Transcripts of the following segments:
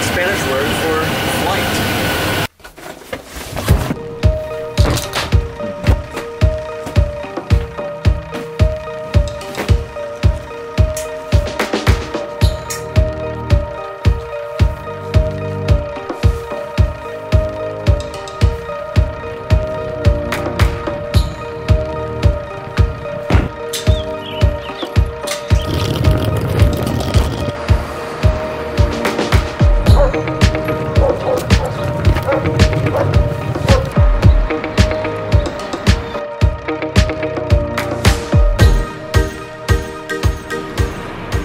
Spanish word for flight.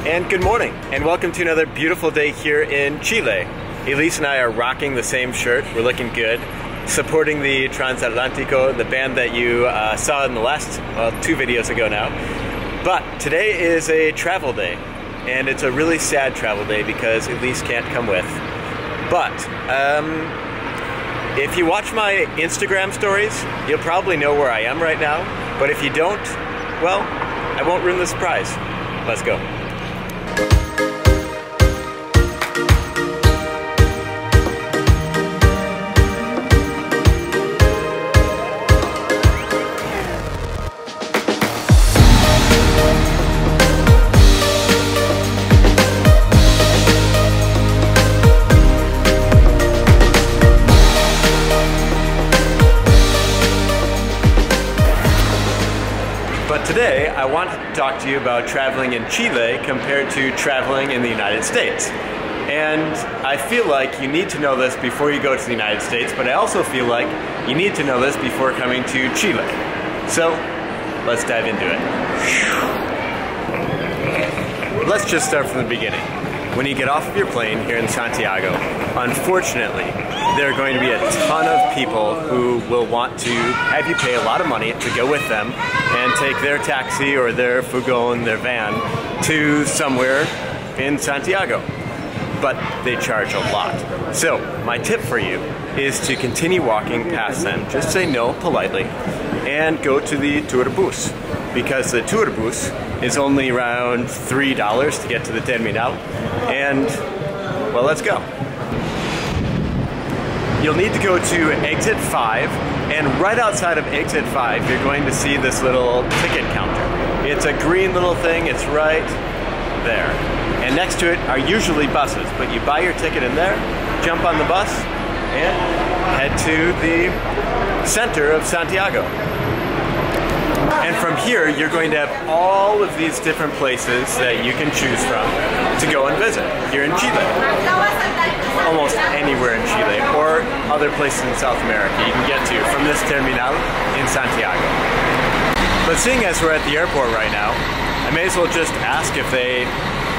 And good morning, and welcome to another beautiful day here in Chile. Elise and I are rocking the same shirt. We're looking good, supporting the Transatlántico, the band that you saw in the last, well, 2 videos ago now. But today is a travel day, and it's a really sad travel day because Elise can't come with. But if you watch my Instagram stories, you'll probably know where I am right now. But if you don't, well, I won't ruin the surprise. Let's go. But today, I want to talk to you about traveling in Chile compared to traveling in the United States. And I feel like you need to know this before you go to the United States, but I also feel like you need to know this before coming to Chile. So, let's dive into it. Let's just start from the beginning. When you get off of your plane here in Santiago, unfortunately, there are going to be a ton of people who will want to have you pay a lot of money to go with them and take their taxi or their furgon, their van, to somewhere in Santiago. But they charge a lot. So, my tip for you is to continue walking past them. Just say no politely and go to the tour de bus, because the tour de bus is only around $3 to get to the terminal. And, well, let's go. You'll need to go to exit 5, and right outside of exit 5, you're going to see this little ticket counter. It's a green little thing, it's right there. And next to it are usually buses, but you buy your ticket in there, jump on the bus, and head to the center of Santiago. And from here, you're going to have all of these different places that you can choose from to go and visit here in Chile. Almost anywhere in Chile, or other places in South America you can get to from this terminal in Santiago. But seeing as we're at the airport right now, I may as well just ask if they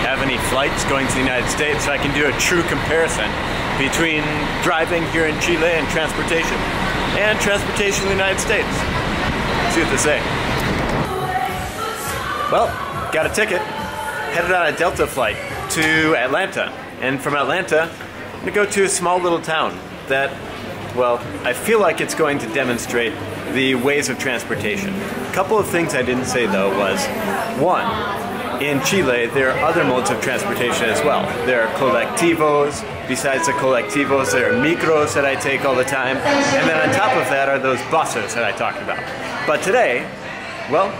have any flights going to the United States so I can do a true comparison between driving here in Chile and transportation in the United States. See what they say. Well, got a ticket, headed on a Delta flight to Atlanta, and from Atlanta I'm going to go to a small little town that, well, I feel like it's going to demonstrate the ways of transportation. A couple of things I didn't say though was, one, in Chile there are other modes of transportation as well. There are colectivos. Besides the colectivos, there are micros that I take all the time, and then on top of that are those buses that I talked about. But today, well,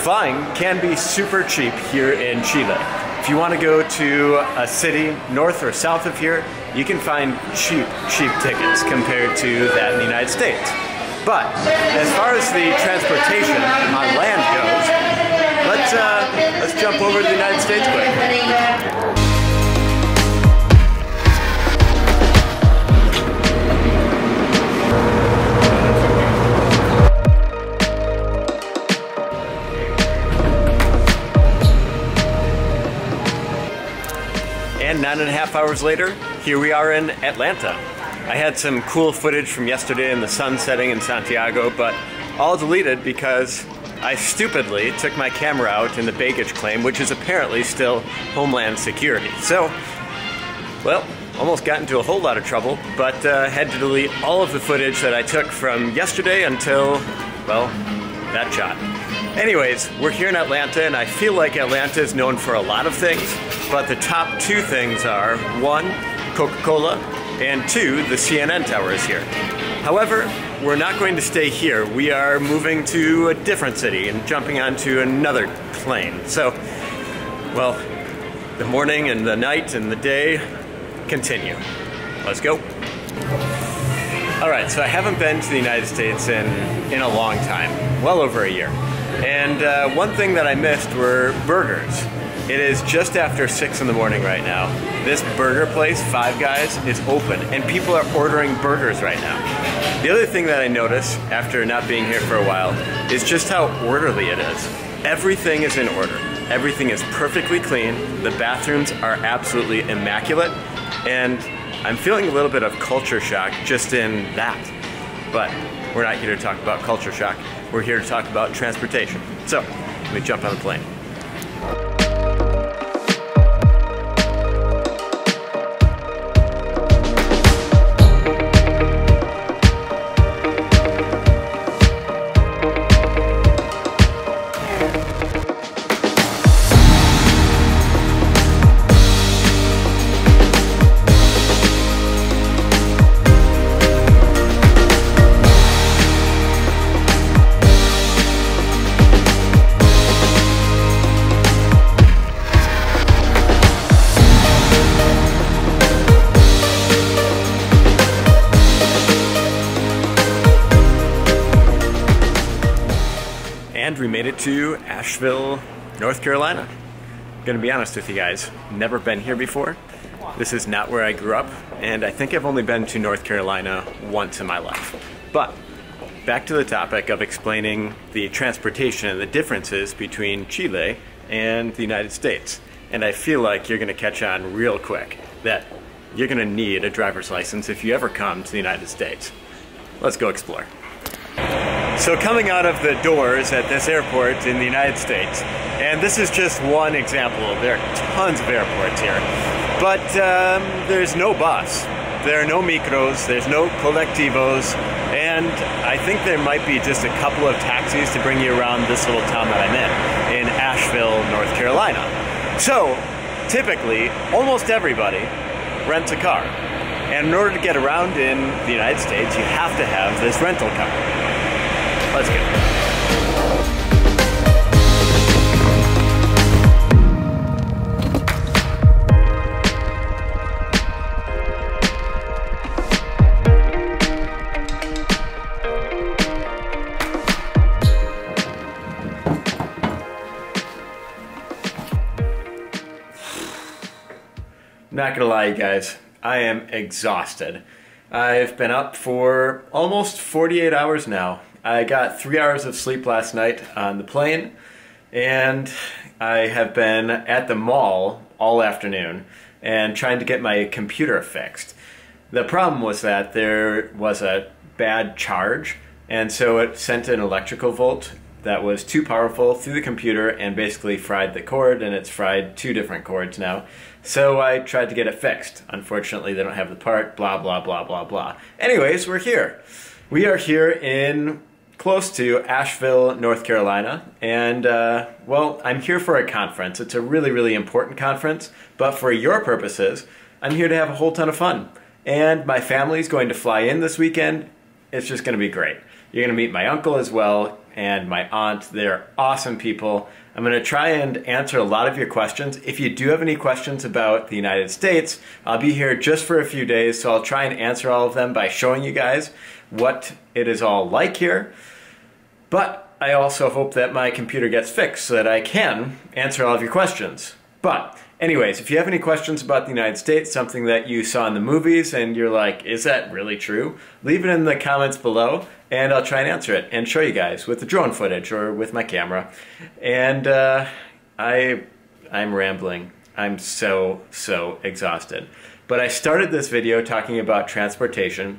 flying can be super cheap here in Chile. If you want to go to a city north or south of here, you can find cheap tickets compared to that in the United States. But as far as the transportation on land goes, let's jump over to the United States quick. And 9.5 hours later, here we are in Atlanta. I had some cool footage from yesterday in the sun setting in Santiago, but all deleted because I stupidly took my camera out in the baggage claim, which is apparently still Homeland Security. So, well, almost got into a whole lot of trouble, but had to delete all of the footage that I took from yesterday until, well, that shot. Anyways, we're here in Atlanta, and I feel like Atlanta is known for a lot of things, but the top 2 things are, 1, Coca-Cola, and 2, the CNN tower is here. However, we're not going to stay here. We are moving to a different city and jumping onto another plane. So, well, the morning and the night and the day continue. Let's go. All right, so I haven't been to the United States in a long time, well over a year. And one thing that I missed were burgers. It is just after 6 in the morning right now. This burger place, Five Guys, is open and people are ordering burgers right now. The other thing that I noticed after not being here for a while is just how orderly it is. Everything is in order. Everything is perfectly clean. The bathrooms are absolutely immaculate. And I'm feeling a little bit of culture shock just in that. But we're not here to talk about culture shock. We're here to talk about transportation. So, let me jump on the plane. And we made it to Asheville, North Carolina. I'm gonna be honest with you guys, never been here before. This is not where I grew up, and I think I've only been to North Carolina once in my life. But back to the topic of explaining the transportation and the differences between Chile and the United States. And I feel like you're gonna catch on real quick that you're gonna need a driver's license if you ever come to the United States. Let's go explore. So coming out of the doors at this airport in the United States, and this is just one example, there are tons of airports here, but there's no bus, there are no micros, there's no colectivos, and I think there might be just a couple of taxis to bring you around this little town that I'm in Asheville, North Carolina. So typically, almost everybody rents a car. And in order to get around in the United States, you have to have this rental car. Let's go. Not gonna lie, you guys, I am exhausted. I've been up for almost 48 hours now. I got 3 hours of sleep last night on the plane, and I have been at the mall all afternoon and trying to get my computer fixed. The problem was that there was a bad charge, and so it sent an electrical volt that was too powerful through the computer and basically fried the cord, and it's fried 2 different cords now. So I tried to get it fixed. Unfortunately, they don't have the part, blah, blah, blah, blah, blah. Anyways, we're here. We are here in close to Asheville, North Carolina, and well, I'm here for a conference. It's a really, really important conference, but for your purposes, I'm here to have a whole ton of fun. And my family's going to fly in this weekend. It's just gonna be great. You're gonna meet my uncle as well, and my aunt. They're awesome people. I'm gonna try and answer a lot of your questions. If you do have any questions about the United States, I'll be here just for a few days, so I'll try and answer all of them by showing you guys what it is all like here. But I also hope that my computer gets fixed so that I can answer all of your questions. But anyways, if you have any questions about the United States, something that you saw in the movies and you're like, is that really true? Leave it in the comments below and I'll try and answer it and show you guys with the drone footage or with my camera. And I'm rambling. I'm so exhausted. But I started this video talking about transportation.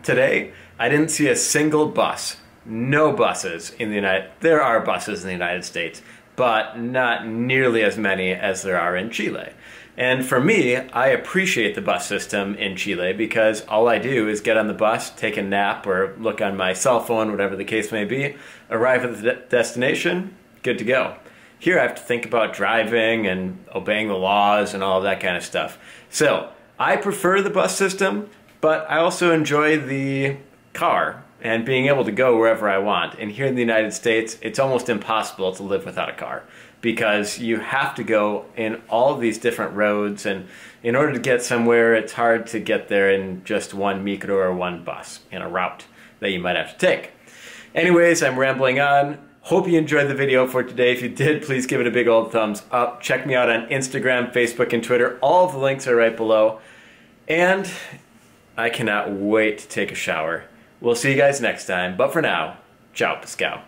Today, I didn't see a single bus. No buses in the There are buses in the United States, but not nearly as many as there are in Chile. And for me, I appreciate the bus system in Chile because all I do is get on the bus, take a nap, or look on my cell phone, whatever the case may be, arrive at the destination, good to go. Here I have to think about driving and obeying the laws and all of that kind of stuff. So I prefer the bus system, but I also enjoy the car and being able to go wherever I want. And here in the United States, it's almost impossible to live without a car because you have to go in all of these different roads, and in order to get somewhere, it's hard to get there in just one micro or one bus in a route that you might have to take. Anyways, I'm rambling on. Hope you enjoyed the video for today. If you did, please give it a big old thumbs up. Check me out on Instagram, Facebook, and Twitter. All of the links are right below. And I cannot wait to take a shower. We'll see you guys next time, but for now, ciao, Pascal.